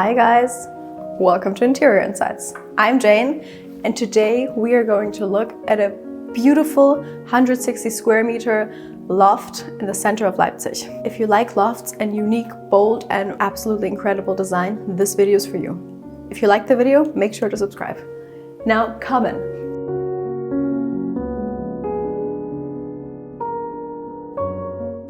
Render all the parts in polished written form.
Hi guys, welcome to Interior Insights. I'm Jane, and today we are going to look at a beautiful 160 square meter loft in the center of Leipzig. If you like lofts and unique, bold and absolutely incredible design, this video is for you. If you like the video, make sure to subscribe. Now come in.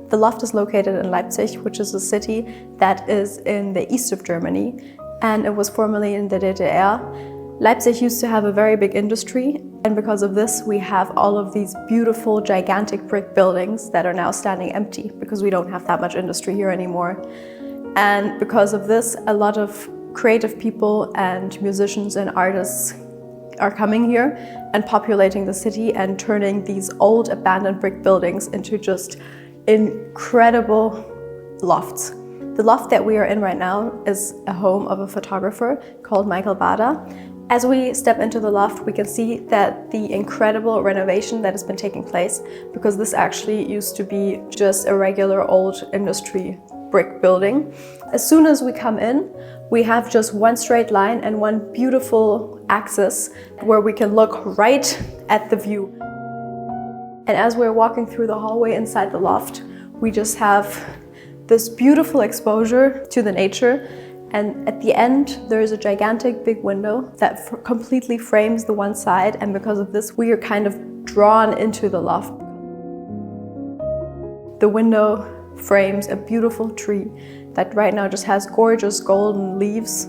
The loft is located in Leipzig, which is a city that is in the east of Germany, and it was formerly in the DDR. Leipzig used to have a very big industry, and because of this we have all of these beautiful, gigantic brick buildings that are now standing empty because we don't have that much industry here anymore. And because of this, a lot of creative people and musicians and artists are coming here and populating the city and turning these old abandoned brick buildings into just incredible lofts. The loft that we are in right now is a home of a photographer called Michael Bader. As we step into the loft, we can see that the incredible renovation that has been taking place, because this actually used to be just a regular old industry brick building. As soon as we come in, we have just one straight line and one beautiful axis where we can look right at the view. And as we're walking through the hallway inside the loft, we just have this beautiful exposure to the nature. And at the end, there is a gigantic big window that completely frames the one side. And because of this, we are kind of drawn into the loft. The window frames a beautiful tree that right now just has gorgeous golden leaves.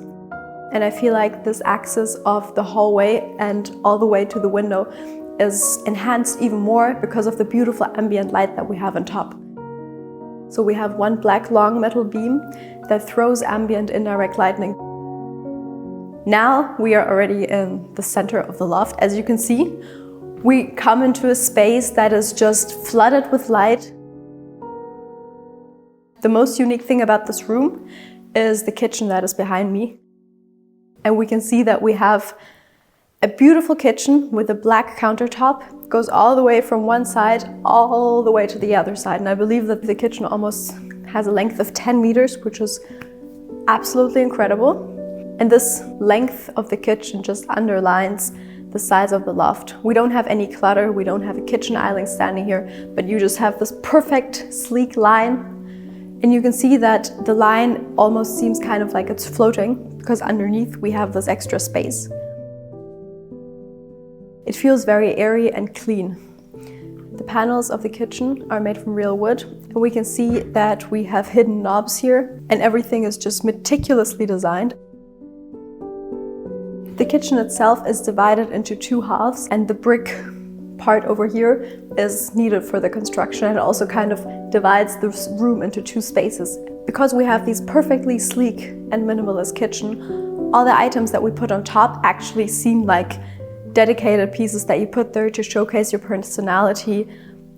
And I feel like this axis of the hallway and all the way to the window is enhanced even more because of the beautiful ambient light that we have on top. So we have one black long metal beam that throws ambient indirect lighting. Now we are already in the center of the loft. As you can see, we come into a space that is just flooded with light. The most unique thing about this room is the kitchen that is behind me. And we can see that we have a beautiful kitchen with a black countertop, goes all the way from one side all the way to the other side. And I believe that the kitchen almost has a length of 10 meters, which is absolutely incredible. And this length of the kitchen just underlines the size of the loft. We don't have any clutter, we don't have a kitchen island standing here, but you just have this perfect sleek line. And you can see that the line almost seems kind of like it's floating because underneath we have this extra space. It feels very airy and clean. The panels of the kitchen are made from real wood, and we can see that we have hidden knobs here, and everything is just meticulously designed. The kitchen itself is divided into two halves, and the brick part over here is needed for the construction, and it also kind of divides the room into two spaces. Because we have these perfectly sleek and minimalist kitchen, all the items that we put on top actually seem like dedicated pieces that you put there to showcase your personality,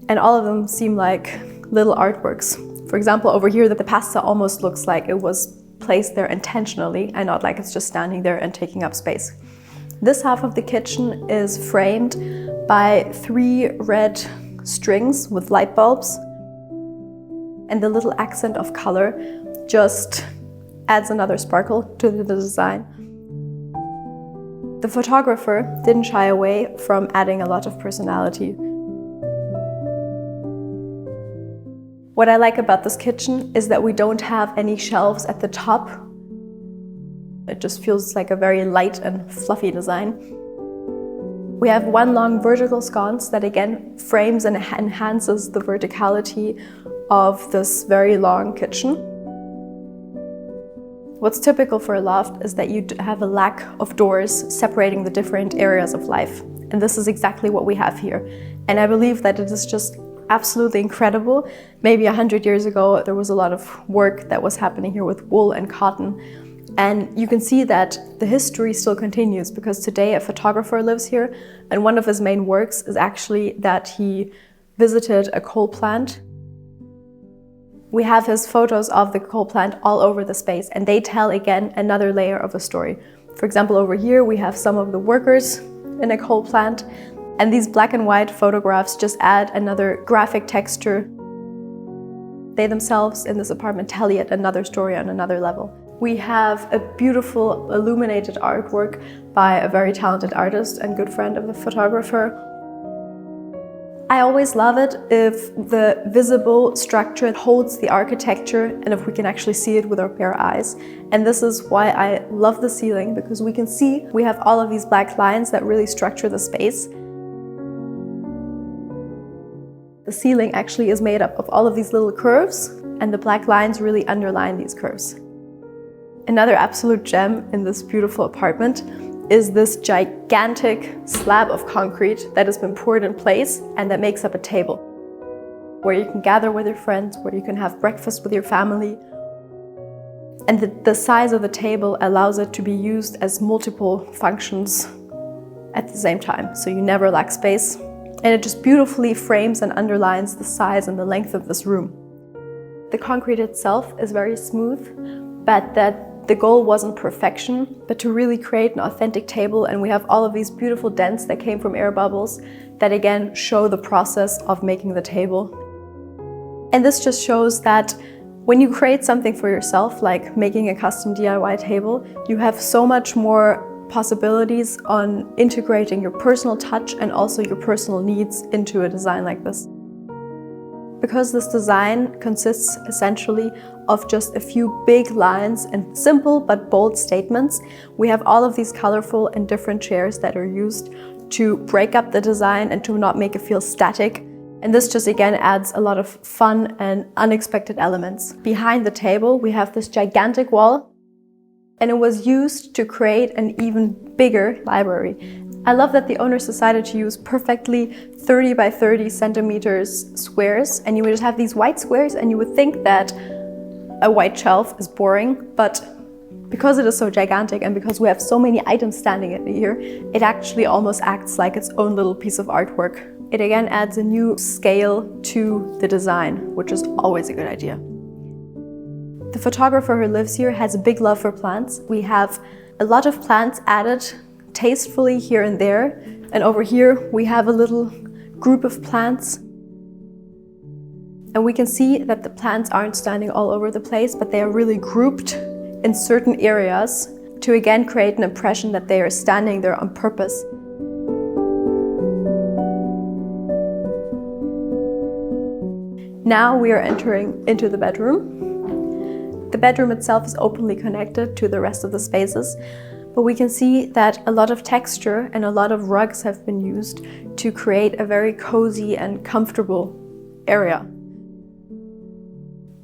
and all of them seem like little artworks. For example, over here, the pasta almost looks like it was placed there intentionally and not like it's just standing there and taking up space. This half of the kitchen is framed by 3 red strings with light bulbs, and the little accent of color just adds another sparkle to the design. The photographer didn't shy away from adding a lot of personality. What I like about this kitchen is that we don't have any shelves at the top. It just feels like a very light and fluffy design. We have one long vertical sconce that again frames and enhances the verticality of this very long kitchen. What's typical for a loft is that you have a lack of doors separating the different areas of life. And this is exactly what we have here. And I believe that it is just absolutely incredible. Maybe 100 years ago, there was a lot of work that was happening here with wool and cotton. And you can see that the history still continues, because today a photographer lives here, and one of his main works is actually that he visited a coal plant. We have his photos of the coal plant all over the space, and they tell again another layer of a story. For example, over here we have some of the workers in a coal plant, and these black and white photographs just add another graphic texture. They themselves in this apartment tell yet another story on another level. We have a beautiful illuminated artwork by a very talented artist and good friend of the photographer. I always love it if the visible structure holds the architecture and if we can actually see it with our bare eyes. And this is why I love the ceiling, because we can see we have all of these black lines that really structure the space. The ceiling actually is made up of all of these little curves, and the black lines really underline these curves. Another absolute gem in this beautiful apartment is this gigantic slab of concrete that has been poured in place and that makes up a table where you can gather with your friends, where you can have breakfast with your family. And the size of the table allows it to be used as multiple functions at the same time, so you never lack space. And it just beautifully frames and underlines the size and the length of this room. The concrete itself is very smooth, but the goal wasn't perfection, but to really create an authentic table. And we have all of these beautiful dents that came from air bubbles that again show the process of making the table. And this just shows that when you create something for yourself, like making a custom DIY table, you have so much more possibilities on integrating your personal touch and also your personal needs into a design like this. Because this design consists essentially of just a few big lines and simple but bold statements, we have all of these colorful and different chairs that are used to break up the design and to not make it feel static. And this just again adds a lot of fun and unexpected elements. Behind the table, we have this gigantic wall, and it was used to create an even bigger library. I love that the owners decided to use perfectly 30 by 30 centimeters squares, and you would just have these white squares, and you would think that a white shelf is boring, but because it is so gigantic and because we have so many items standing in here, it actually almost acts like its own little piece of artwork. It again adds a new scale to the design, which is always a good idea. The photographer who lives here has a big love for plants. We have a lot of plants added tastefully here and there. And over here we have a little group of plants. And we can see that the plants aren't standing all over the place, but they are really grouped in certain areas to again create an impression that they are standing there on purpose. Now we are entering into the bedroom. The bedroom itself is openly connected to the rest of the spaces, but we can see that a lot of texture and a lot of rugs have been used to create a very cozy and comfortable area.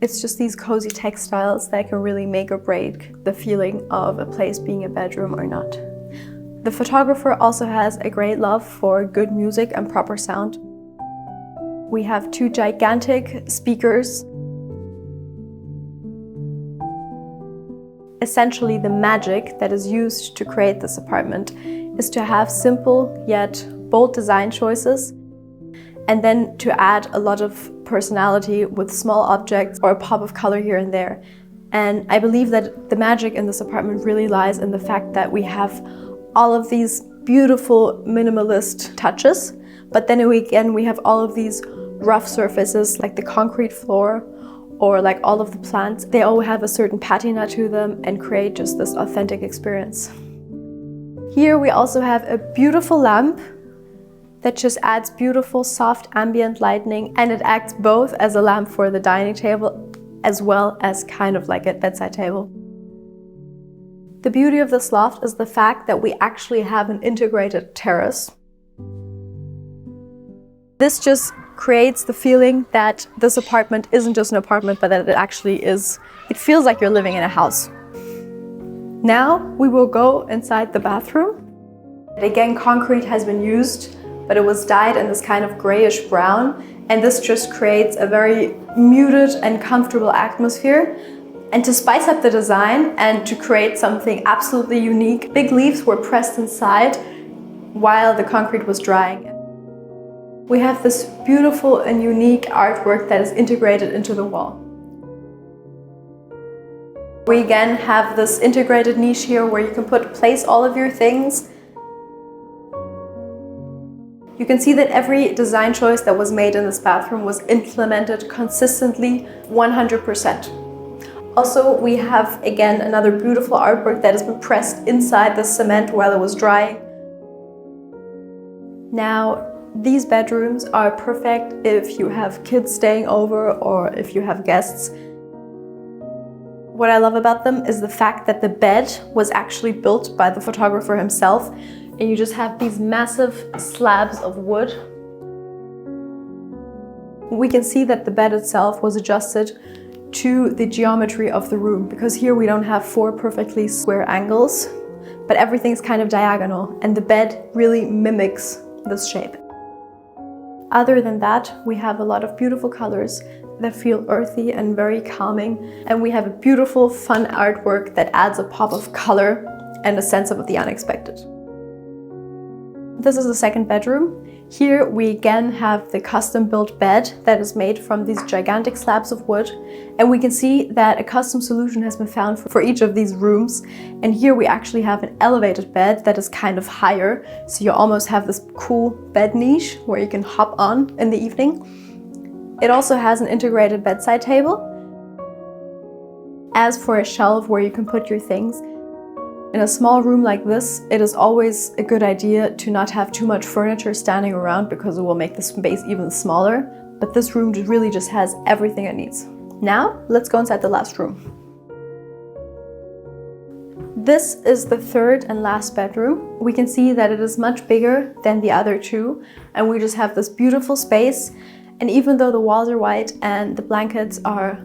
It's just these cozy textiles that can really make or break the feeling of a place being a bedroom or not. The photographer also has a great love for good music and proper sound. We have two gigantic speakers. Essentially, the magic that is used to create this apartment is to have simple yet bold design choices, and then to add a lot of personality with small objects or a pop of color here and there. And I believe that the magic in this apartment really lies in the fact that we have all of these beautiful minimalist touches, but then again we have all of these rough surfaces like the concrete floor or like all of the plants. They all have a certain patina to them and create just this authentic experience. Here we also have a beautiful lamp that just adds beautiful soft ambient lighting, and it acts both as a lamp for the dining table as well as kind of like a bedside table. The beauty of this loft is the fact that we actually have an integrated terrace. This just creates the feeling that this apartment isn't just an apartment, but that it actually is. It feels like you're living in a house. Now we will go inside the bathroom. Again, concrete has been used, but it was dyed in this kind of grayish brown, and this just creates a very muted and comfortable atmosphere. And to spice up the design and to create something absolutely unique, big leaves were pressed inside while the concrete was drying. We have this beautiful and unique artwork that is integrated into the wall. We again have this integrated niche here where you can place all of your things. You can see that every design choice that was made in this bathroom was implemented consistently 100%. Also, we have again another beautiful artwork that has been pressed inside the cement while it was drying. Now, these bedrooms are perfect if you have kids staying over or if you have guests. What I love about them is the fact that the bed was actually built by the photographer himself, and you just have these massive slabs of wood. We can see that the bed itself was adjusted to the geometry of the room, because here we don't have 4 perfectly square angles, but everything's kind of diagonal, and the bed really mimics this shape. Other than that, we have a lot of beautiful colors that feel earthy and very calming, and we have a beautiful, fun artwork that adds a pop of color and a sense of the unexpected. This is the second bedroom. Here we again have the custom-built bed that is made from these gigantic slabs of wood, and we can see that a custom solution has been found for each of these rooms. And here we actually have an elevated bed that is kind of higher, so you almost have this cool bed niche where you can hop on in the evening. It also has an integrated bedside table. As for a shelf where you can put your things, in a small room like this, it is always a good idea to not have too much furniture standing around because it will make the space even smaller. But this room really just has everything it needs. Now, let's go inside the last room. This is the third and last bedroom. We can see that it is much bigger than the other two, and we just have this beautiful space. And even though the walls are white and the blankets are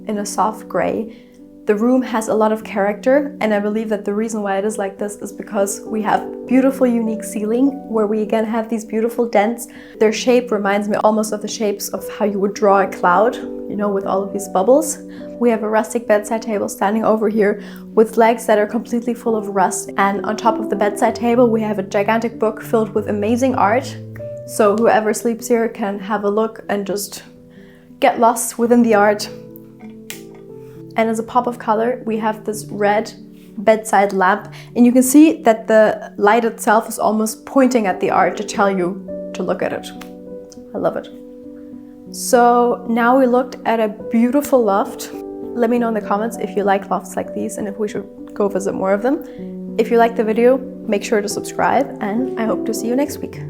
in a soft gray, the room has a lot of character, and I believe that the reason why it is like this is because we have beautiful, unique ceiling where we again have these beautiful dents. Their shape reminds me almost of the shapes of how you would draw a cloud, you know, with all of these bubbles. We have a rustic bedside table standing over here with legs that are completely full of rust, and on top of the bedside table we have a gigantic book filled with amazing art, so whoever sleeps here can have a look and just get lost within the art. And as a pop of color, we have this red bedside lamp, and you can see that the light itself is almost pointing at the art to tell you to look at it. I love it. So now we looked at a beautiful loft. Let me know in the comments if you like lofts like these and if we should go visit more of them. If you liked the video, make sure to subscribe, and I hope to see you next week.